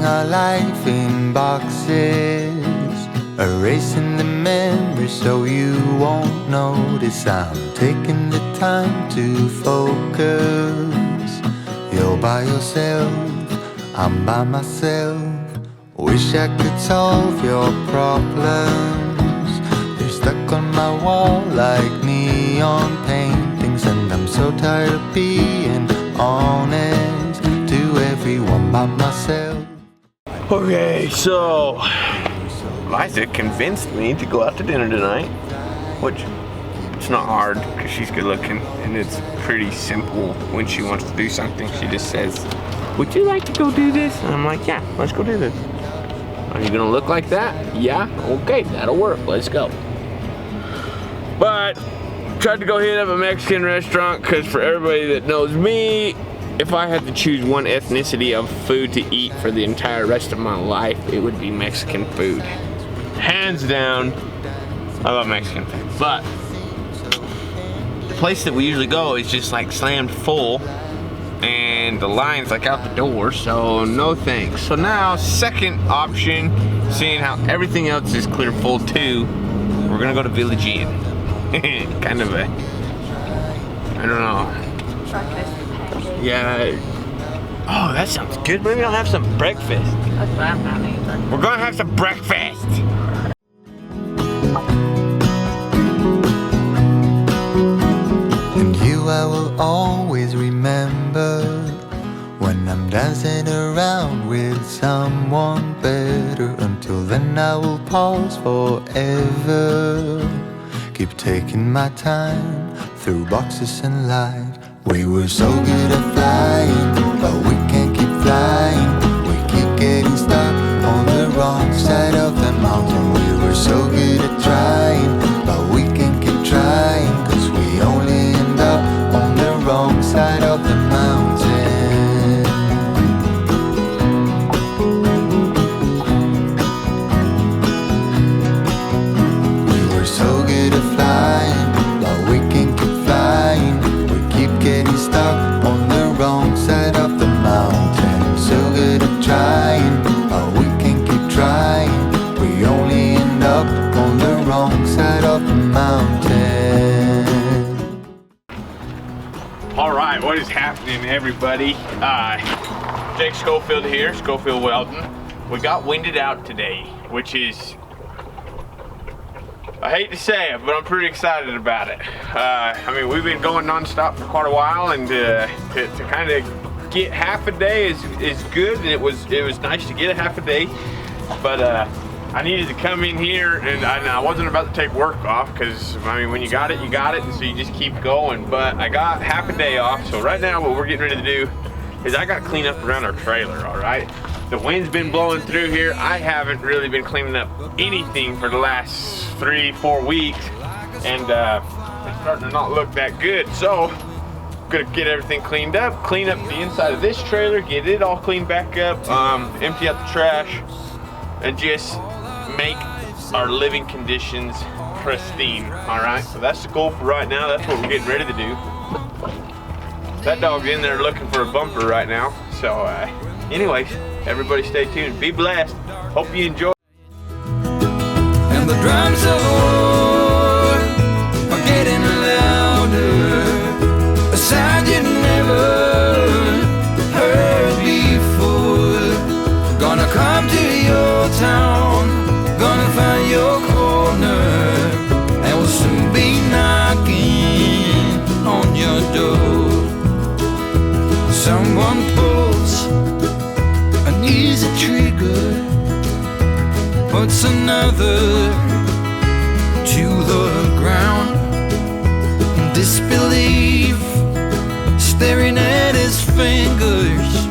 our life in boxes, erasing the memories so you won't notice. I'm taking the time to focus. You're by yourself, I'm by myself. Wish I could solve your problems. They're stuck on my wall like neon paintings, and I'm so tired of being honest to everyone by myself. Okay, so Liza convinced me to go out to dinner tonight, which it's not hard because she's good looking, and it's pretty simple when she wants to do something. She just says, would you like to go do this? And I'm like, yeah, let's go do this. Are you gonna look like that? Yeah, okay, that'll work, let's go. But tried to go hit up a Mexican restaurant because for everybody that knows me, if I had to choose one ethnicity of food to eat for the entire rest of my life, it would be Mexican food. Hands down, I love Mexican food. But the place that we usually go is just like slammed full, and the line's like out the door, so no thanks. So now, second option, seeing how everything else is clear full too, we're gonna go to Village Inn. Kind of a, I don't know. Yeah. Oh, that sounds good. Maybe I'll have some breakfast. That's what I'm not eating. We're gonna have some breakfast. And you I will always remember when I'm dancing around with someone better. Until then I will pause forever. Keep taking my time through boxes and light. We were so good at flying, but we can't keep flying. We keep getting stuck on the wrong side of the mountain. We were so good at trying, but we can't keep trying, 'cause we only end up on the wrong side of the mountain. We were so good at flying, but we can't keep flying. We keep getting stuck on the wrong side of the mountain. So good at trying, but we can't keep trying. We only end up on the wrong side of the mountain. All right, what is happening, everybody? Jake Schofield here, Schofield Weldon. We got winded out today, which is, I hate to say it, but I'm pretty excited about it. I mean, we've been going non-stop for quite a while, and to kind of get half a day is good, and it was nice to get a half a day. But I needed to come in here, and I wasn't about to take work off, because I mean, when you got it, and so you just keep going. But I got half a day off, so right now what we're getting ready to do is I got to clean up around our trailer. All right, the wind's been blowing through here. I haven't really been cleaning up anything for the last 3-4 weeks, and it's starting to not look that good. So I'm gonna get everything cleaned up, clean up the inside of this trailer, get it all cleaned back up, empty out the trash, and just make our living conditions pristine. All right, so that's the goal for right now. That's what we're getting ready to do. That dog's in there looking for a bumper right now. So anyways, everybody stay tuned, be blessed, hope you enjoy. And the drums of war are getting louder, a sound you never heard before. Gonna come to your town, gonna find your corner, and we'll soon be knocking on your door. Someone pulls an easy trigger, puts another to the ground. Disbelief, staring at his fingers,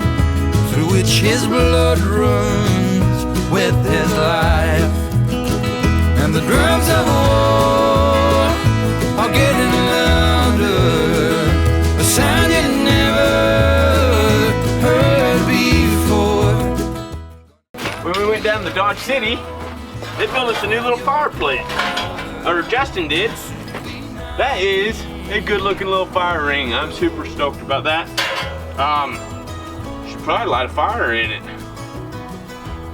through which his blood runs with his life. And the drums of war are getting louder, a sound you never heard before. When we went down to Dodge City, they built us a new little fireplace, or Justin did. That is a good looking little fire ring. I'm super stoked about that. Should probably light a fire in it.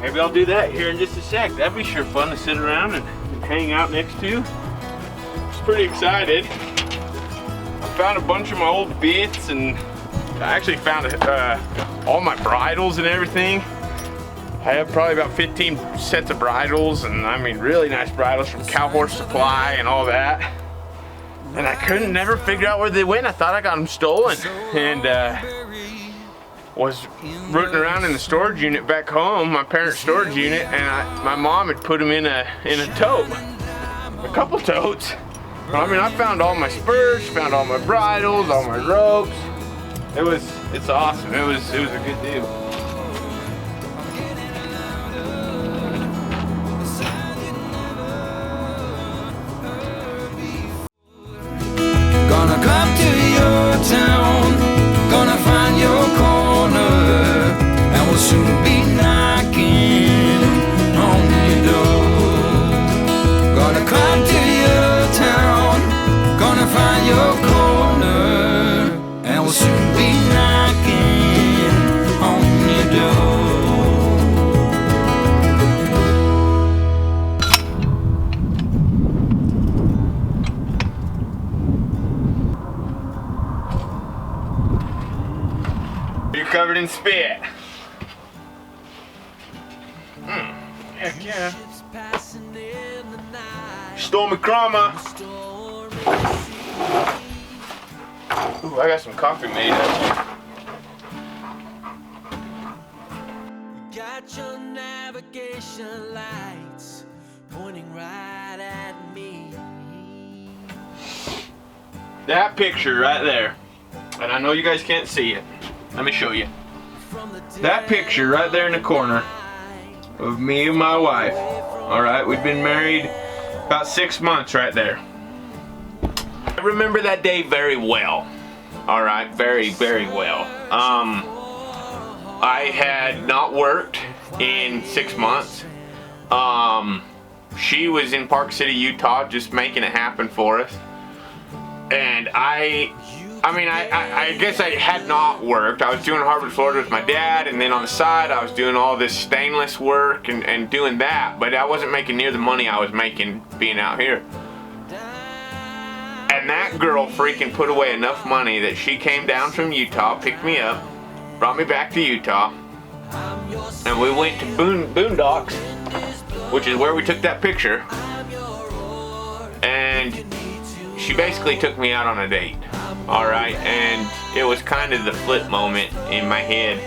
maybe I'll do that here in just a sec. That'd be sure fun to sit around and hang out next to. Just pretty excited. I found a bunch of my old bits, and I actually found all my bridles and everything. I have probably about 15 sets of bridles, and I mean really nice bridles from Cow Horse Supply and all that. And I couldn't never figure out where they went. I thought I got them stolen, and was rooting around in the storage unit back home, my parents' storage unit, and my mom had put them in a tote, a couple totes. I mean, I found all my spurs, found all my bridles, all my ropes. It's awesome. It was a good deal. Gonna come to your town, gonna find your corner, and we'll soon be knocking on your door. Gonna come to your town, gonna find your corner, and we'll soon be knocking on your door. You're covered in spit. Heck yeah. Stormy Crama. Ooh, I got some coffee made up. Got your navigation lights pointing right at me. That picture right there, and I know you guys can't see it. Let me show you. That picture right there in the corner of me and my wife. Alright, we've been married about 6 months right there. I remember that day very well. Alright, very, very well. I had not worked in 6 months. She was in Park City, Utah, just making it happen for us. And I guess I had not worked. I was doing Harvard, Florida with my dad, and then on the side I was doing all this stainless work and doing that, but I wasn't making near the money I was making being out here. And that girl freaking put away enough money that she came down from Utah, picked me up, brought me back to Utah, and we went to Boondocks, which is where we took that picture, and she basically took me out on a date. Alright, and it was kind of the flip moment in my head.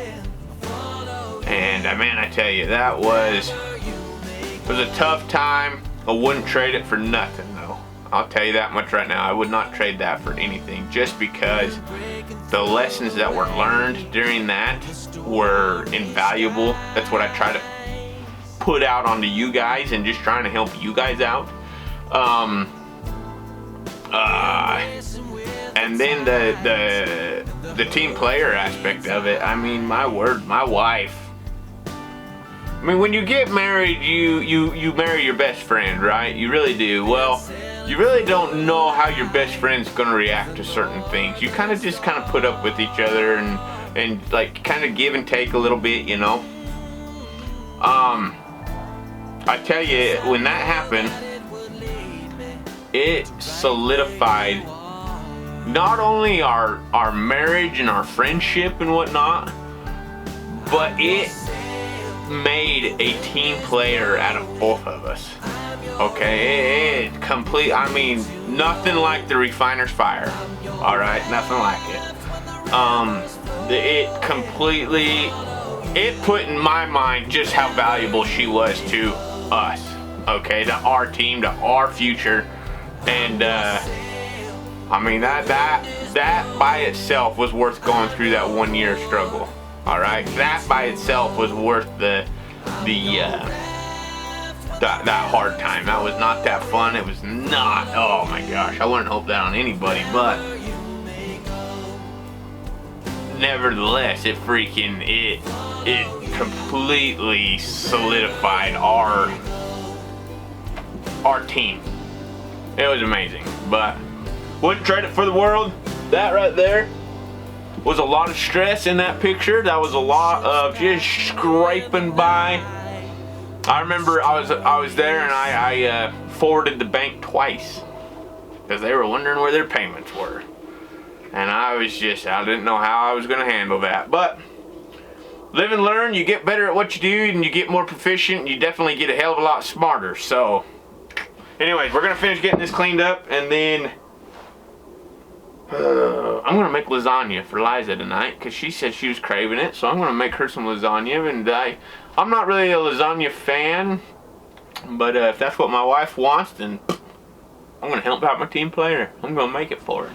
And man, I tell you, it was a tough time. I wouldn't trade it for nothing though. I'll tell you that much right now. I would not trade that for anything, just because the lessons that were learned during that were invaluable. That's what I try to put out onto you guys, and just trying to help you guys out. And then the team player aspect of it. I mean, my word, my wife. I mean, when you get married, you marry your best friend, right? You really do. Well, you really don't know how your best friend's gonna react to certain things. You kind of put up with each other and like kind of give and take a little bit, you know. I tell you, when that happened, it solidified not only our marriage and our friendship and whatnot, but it made a team player out of both of us. Okay, I mean, nothing like the refiner's fire. All right, nothing like it. It put in my mind just how valuable she was to us. Okay, to our team, to our future, and I mean, that by itself was worth going through that 1 year struggle. All right, that by itself was worth that hard time. That was not that fun. It was not. Oh my gosh, I wouldn't hope that on anybody. But nevertheless, it completely solidified our team. It was amazing, but wouldn't trade it for the world. That right there was a lot of stress in that picture. That was a lot of just scraping by I remember I was there and I forwarded the bank twice because they were wondering where their payments were, and I didn't know how I was going to handle that. But live and learn. You get better at what you do and you get more proficient, and you definitely get a hell of a lot smarter. So anyways, we're gonna finish getting this cleaned up, and then I'm gonna make lasagna for Liza tonight because she said she was craving it. So I'm gonna make her some lasagna, and I'm not really a lasagna fan, but if that's what my wife wants, then I'm gonna help out my team player. I'm gonna make it for her.